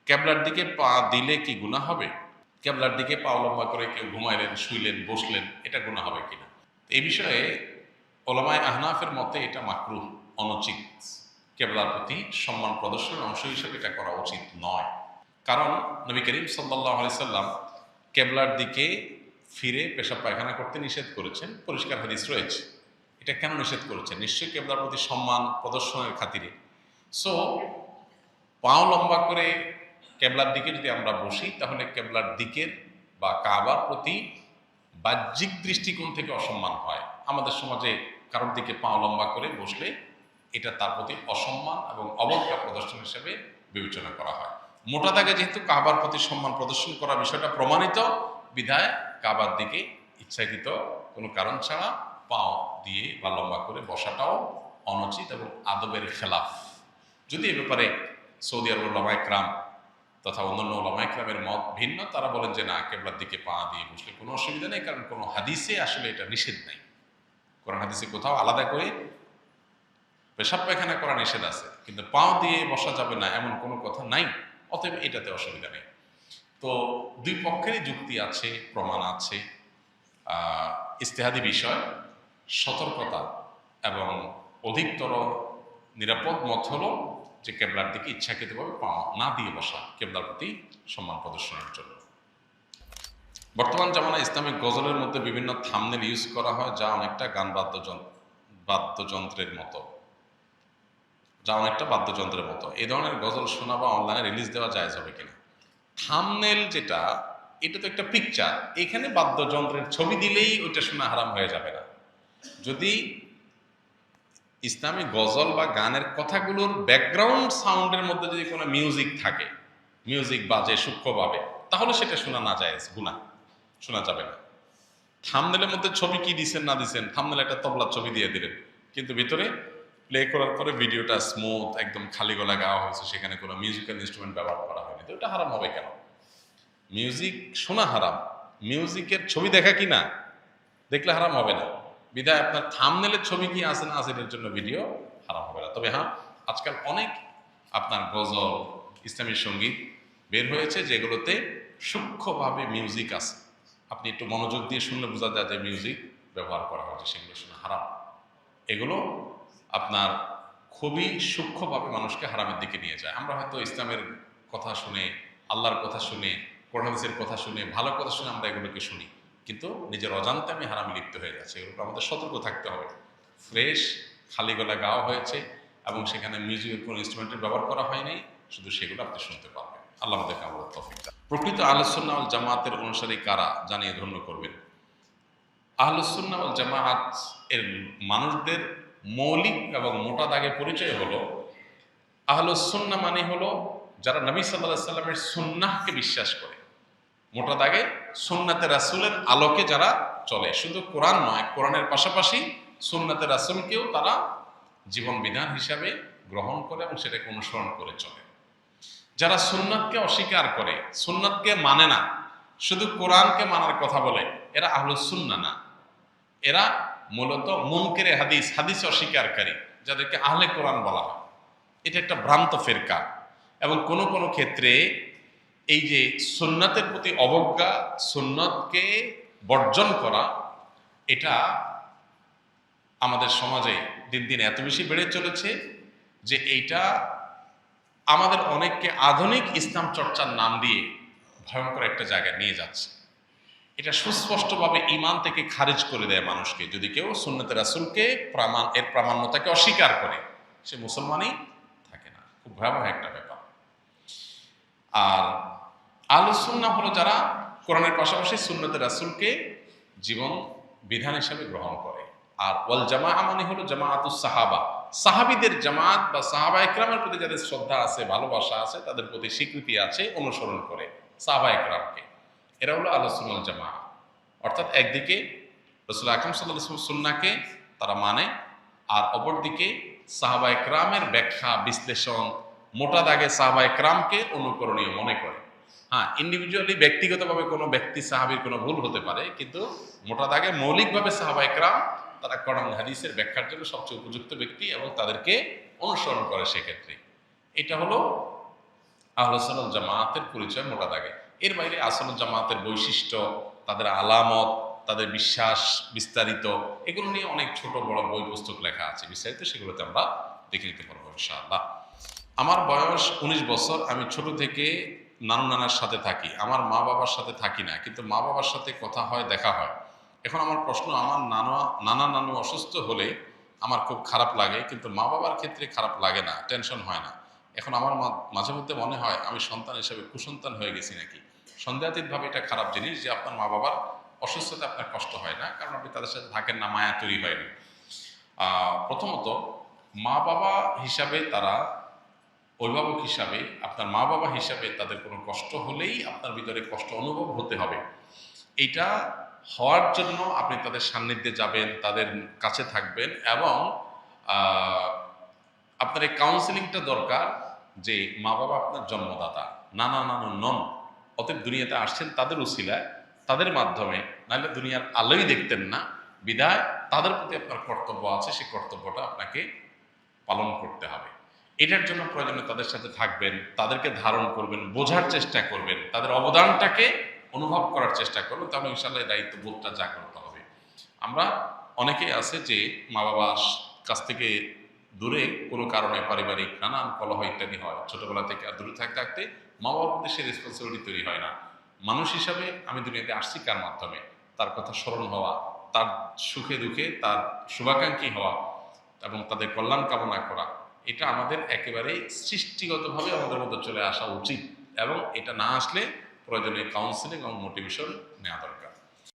কেবলার দিকে পা দিলে কি গুনাহ হবে? কেবলার দিকে পা লম্বা করে কেউ ঘুমাইলেন, শুইলেন, বসলেন, এটা গুনাহ হবে কিনা? এই বিষয়ে ওলামায়ে আহনাফের মতে এটা মাকরুহ, অনুচিত। কেবলার প্রতি সম্মান প্রদর্শনের অংশ হিসেবে এটা করা উচিত নয়। কারণ নবী করিম সাল্লাল্লাহু আলাইহি সাল্লাম কেবলার দিকে ফিরে পেশাব পায়খানা করতে নিষেধ করেছেন, পরিষ্কার হাদিস রয়েছে। এটা কেন নিষেধ করেছেন? নিশ্চয়ই কেবলার প্রতি সম্মান প্রদর্শনের খাতিরে। সো পাও লম্বা করে কেবলার দিকে যদি আমরা বসি, তাহলে কেবলার দিকের বা কাবার প্রতি বাহ্যিক দৃষ্টিকোণ থেকে অসম্মান হয়। আমাদের সমাজে কারোর দিকে পাও লম্বা করে বসলে এটা তার প্রতি অসম্মান এবং অবজ্ঞা প্রদর্শন হিসেবে বিবেচনা করা হয়। মোটা দাগে যেহেতু কাবার প্রতি সম্মান প্রদর্শন করার বিষয়টা প্রমাণিত, বিধায় কাবার দিকে ইচ্ছাকৃত কোনো কারণ ছাড়া পাও দিয়ে বা লম্বা করে বসাটাও অনুচিত এবং আদবের খেলাফ। যদি এ ব্যাপারে সৌদি আরবের ওলামায়ে কেরাম তথা অন্যান্য ওলামায়ে কেরামের মত ভিন্ন, তারা বলেন যে না, কেবলার দিকে পা দিয়ে বসলে কোনো অসুবিধা নেই, কারণ কোনো হাদিসে আসলে এটা নিষেধ নাই। কোরআন হাদিসে কোথাও আলাদা করে পেশাব পায়খানা করা নিষেধ আছে, কিন্তু পাও দিয়ে বসা যাবে না এমন কোনো কথা নাই, অতএব এটাতে অসুবিধা নেই। তো দুই পক্ষেরই যুক্তি আছে, প্রমাণ আছে। ইজতিহাদি বিষয়, সতর্কতা এবং অধিকতর নিরাপদ মত হলো যে কেবলার দিকে ইচ্ছাকৃতভাবে পা না দিয়ে বসা, কেবলার প্রতি সম্মান প্রদর্শনের জন্য। বর্তমান জামানায় ইসলামিক গজলের মধ্যে বিভিন্ন থাম্বনেল ইউজ করা হয়, যা অনেকটা গান বাদ্যযন্ত্রের মতো, এই ধরনের গজল শোনা বা অনলাইনে রিলিজ দেওয়া জায়েজ হবে কিনা? থাম্বনেল যেটা, এটা তো একটা পিকচার, এখানে বাদ্যযন্ত্রের ছবি দিলেই ওইটা শোনা হারাম হয়ে যাবে না। যদি ইসলামী গজল বা গানের কথাগুলোর ব্যাকগ্রাউন্ড সাউন্ডের মধ্যে যদি কোনো মিউজিক থাকে, মিউজিক বাজে সূক্ষ্মভাবে, তাহলে সেটা শোনা না জায়েজ, গুনাহ, শোনা যাবে না। থাম্বনেলের মধ্যে ছবি কি দিছেন না দিছেন, থাম্বনেলে একটা তবলার ছবি দিয়ে দিলেন, কিন্তু ভিতরে প্লে করার পরে ভিডিওটা স্মুথ, একদম খালি গলা গাওয়া হয়েছে, সেখানে কোনো মিউজিক্যাল ইনস্ট্রুমেন্ট ব্যবহার করা হয়নি, তো এটা হারাম হবে কেন? মিউজিক শোনা হারাম, মিউজিকের ছবি দেখা কি না, দেখলে হারাম হবে না। বিধায় আপনার থাম্বনেলের ছবি কি আছে না আছে এর জন্য ভিডিও হারাম হবে না। তবে হ্যাঁ, আজকাল অনেক আপনার গজল, ইসলামী সঙ্গীত বের হয়েছে যেগুলোতে সূক্ষ্মভাবে মিউজিক আছে, আপনি একটু মনোযোগ দিয়ে শুনলে বোঝা যায় যে মিউজিক ব্যবহার করা হয়েছে, সেগুলো শোনা হারাম। এগুলো আপনার খুবই সূক্ষ্মভাবে মানুষকে হারামের দিকে নিয়ে যায়। আমরা হয়তো ইসলামের কথা শুনে, আল্লাহর কথা শুনে, কোরআন হাদিসের কথা শুনে, ভালো কথা শুনে আমরা এগুলোকে শুনি, কিন্তু নিজের অজান্তে আমি হারামে লিপ্ত হয়ে যাচ্ছে। এগুলো আমাদের সতর্ক থাকতে হবে। ফ্রেশ খালি গলা গাওয়া হয়েছে এবং সেখানে মিউজিকের কোনো ইনস্ট্রুমেন্টের ব্যবহার করা হয়নি, শুধু সেগুলো আপনি শুনতে পারবেন। আল্লাহ আমাদেরকে আমাদের তৌফিক দান। প্রকৃত আহলুস সুন্নাহ ওয়াল জামাতের অনুসারী কারা, জানিয়ে ধন্য করবেন। আহলুস সুন্নাহ ওয়াল জামাত এর মানুষদের মৌলিক এবং মোটা দাগে পরিচয় হলো, আহলুস সুন্নাহ মানে হলো যারা নবী সাল্লাল্লাহু আলাইহি সাল্লামের সুন্নাহকে বিশ্বাস করে, মোটা দাগে সুন্নাতে রাসূলের আলোকে যারা চলে, শুধু কোরআন নয়, কোরআনের পাশাপাশি সুন্নাতে রাসূলকেও তারা জীবন বিধান হিসাবে গ্রহণ করে এবং সেটাকে অনুসরণ করে চলে। যারা সুন্নাতকে অস্বীকার করে, সুন্নাতকে মানে না, শুধু কোরআনকে মানার কথা বলে, এরা আহলুস সুন্নাহ না। এরা মূলত মুনকিরে হাদিস, হাদিস অস্বীকারী, যাদেরকে আহলে কোরআন বলা হয়। এটা একটা ভ্রান্ত ফিরকা এবং কোন কোন ক্ষেত্রে এই যে সুন্নাতের প্রতি অবজ্ঞা, সুন্নতকে বর্জন করা, এটা আমাদের সমাজে দিন দিন এত বেশি বেড়ে চলেছে যে এইটা আমাদের অনেককে আধুনিক ইসলাম চর্চার নাম দিয়ে ভয়ঙ্কর একটা জায়গায় নিয়ে যাচ্ছে। এটা সুস্পষ্টভাবে ঈমান থেকে খারিজ করে দেয় মানুষকে। যদি কেউ সুন্নতে রাসূলকে এর প্রামাণ্যতাকে অস্বীকার করে, সে মুসলমানই থাকে না। খুব ভয়াবহ একটা ব্যাপার। আর আহলুস সুন্নাহ হলো যারা কোরআনের পাশাপাশি সুন্নতে রাসূলকে জীবন বিধান হিসেবে গ্রহণ করে। আর ওয়াল জামাআহ মানে হলো জামাআতুস সাহাবা, সাহাবীদের জামাত বা সাহাবায়ে কেরামের প্রতি যাদের শ্রদ্ধা আছে, ভালোবাসা আছে, তাদের প্রতি স্বীকৃতি আছে, অনুসরণ করে সাহাবায়ে কেরামকে, এরা হলো আহলুস সুন্নাহ ওয়াল জামাআহ। অর্থাৎ একদিকে রাসূল আকরাম সাল্লাল্লাহু আলাইহি ওয়াসাল্লামের সুন্নাহকে তারা মানে, আর অপরদিকে সাহাবায়ে কেরামের ব্যাখ্যা বিশ্লেষণ, মোটা দাগে সাহাবায়ে কেরামকে অনুকরণীয় মনে করে। হ্যাঁ, ইন্ডিভিজুয়ালি ব্যক্তিগতভাবে কোনো ব্যক্তি সাহাবীর কোনো ভুল হতে পারে, কিন্তু মোটা দাগে মৌলিকভাবে সাহাবায়ে কেরাম তারা কোরআন হাদিসের ব্যাখ্যার জন্য সবচেয়ে উপযুক্ত ব্যক্তি এবং তাদেরকে অনুসরণ করে। সেক্ষেত্রে এটা হলো আহলে সুন্নাত জামাতের পরিচয় মোটা দাগে। এর বাইরে আসল জামাতের বৈশিষ্ট্য, তাদের আলামত, তাদের বিশ্বাস বিস্তারিত, এগুলো নিয়ে অনেক ছোট বড় বই পুস্তক লেখা আছে বিস্তারিত, সেগুলোতে আমরা দেখে নিতে পারবো ইনশাআল্লাহ। আমার বয়স ১৯ বছর। আমি ছোট থেকে নানু নানার সাথে থাকি, আমার মা বাবার সাথে থাকি না, কিন্তু মা বাবার সাথে কথা হয়, দেখা হয়। এখন আমার প্রশ্ন, আমার নানা নানু অসুস্থ হলে আমার খুব খারাপ লাগে, কিন্তু মা বাবার ক্ষেত্রে খারাপ লাগে না, টেনশন হয় না। এখন আমার মাঝে মধ্যে মনে হয় আমি সন্তান হিসেবে কুসন্তান হয়ে গেছি নাকি। সন্দেহাতীতভাবে এটা খারাপ জিনিস যে আপনার মা বাবার অসুস্থতা আপনার কষ্ট হয় না, কারণ আপনি তাদের সাথে থাকেন না, মায়া তৈরি হয়নি। প্রথমত, মা বাবা হিসাবে তারা, অভিভাবক হিসাবে, আপনার মা বাবা হিসাবে তাদের কোনো কষ্ট হলেই আপনার ভিতরে কষ্ট অনুভব হতে হবে। এটা হওয়ার জন্য আপনি তাদের সান্নিধ্যে যাবেন, তাদের কাছে থাকবেন, এবং আপনার এই কাউন্সিলিংটা দরকার। যে মা বাবা আপনার জন্মদাতা, নানা নানু নন, অতএব দুনিয়াতে আসছেন তাদের উসিলায়, তাদের মাধ্যমে, নাহলে দুনিয়ার আলোই দেখতেন না। বিদায় তাদের প্রতি আপনার কর্তব্য আছে, সেই কর্তব্যটা আপনাকে পালন করতে হবে। এটার জন্য প্রয়োজনে তাদের সাথে থাকবেন, তাদেরকে ধারণ করবেন, বোঝার চেষ্টা করবেন, তাদের অবদানটাকে অনুভব করার চেষ্টা করবেন, তাহলে ইনশাআল্লাহ এই দায়িত্ববোধটা জাগ্রত হবে। আমরা অনেকেই আছে যে মা বাবার কাছ থেকে দূরে কোনো কারণে, পারিবারিক নানান কলহ ইত্যাদি হয়, ছোটবেলা থেকে আর দূরে থাকতে থাকতে মা বাবার প্রতি সে রেসপন্সিবিলিটি তৈরি হয় না। মানুষ হিসাবে আমি দুনিয়াতে আসছি কার মাধ্যমে, তার কথা স্মরণ হওয়া, তার সুখে দুঃখে তার শুভাকাঙ্ক্ষী হওয়া এবং তাদের কল্যাণ কামনা করা, এটা আমাদের একেবারেই সৃষ্টিগতভাবে আমাদের মধ্যে চলে আসা উচিত। এবং এটা না আসলে প্রয়োজনে কাউন্সিলিং এবং মোটিভেশন নেওয়া দরকার।